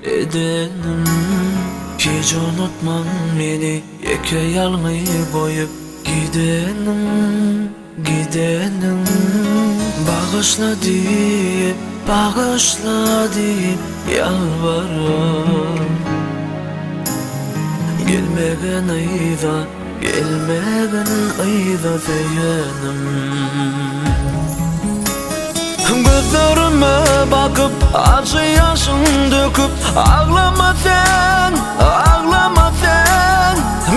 edenim Hiç unutmam beni yeke yalnız boyup gidenim Bağışla deyip yalvarım Gelmegen ayda feyenim Gözlerime bakıp acı yaşın döküp ağlama sen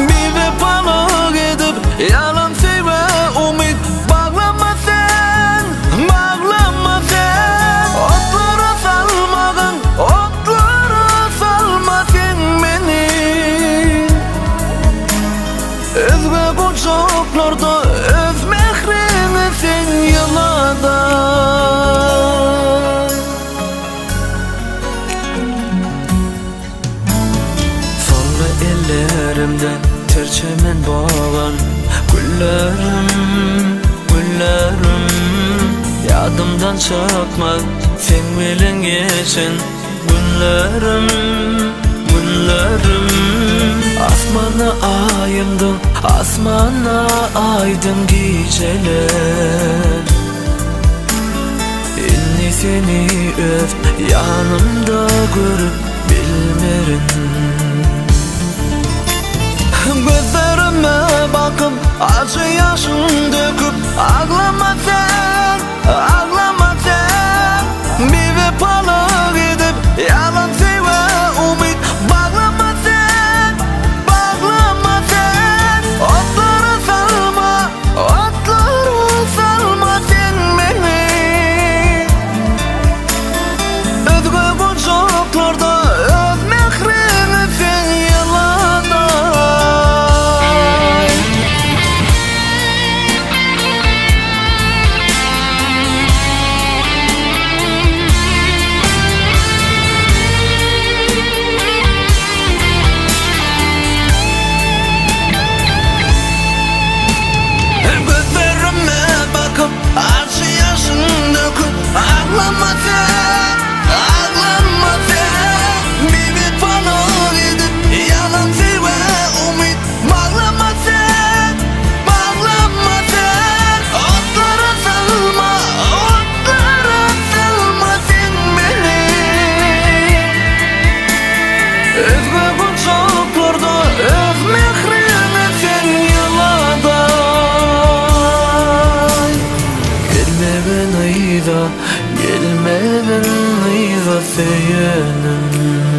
Bir vefalık edip yalan sevme umut bağlama sen Otlara salma sen beni Özge kucaklarda öz mehrini sen yılada Ellerimden terçemen bağlan Güllerim Yadımdan çıkmaz sen bilin geçen günlerim Asmana aydın geceler İnni seni öv yanımda görüp bilmerin Gözlerime bakıp acı yaşın döküp ağlama sen Bir vefalık edip yalan sevme umut bağlama sen Otlara salma sen beni Özge kucaklarda öz mehrini sen yılada Acı yaşın döküp ağlama sen Bir vefalık edip yalan sevme umut bağlama sen Otlara salma sen beni Özge kucaklarda öz mehrini sen yılada Gelmeden ayda feyenim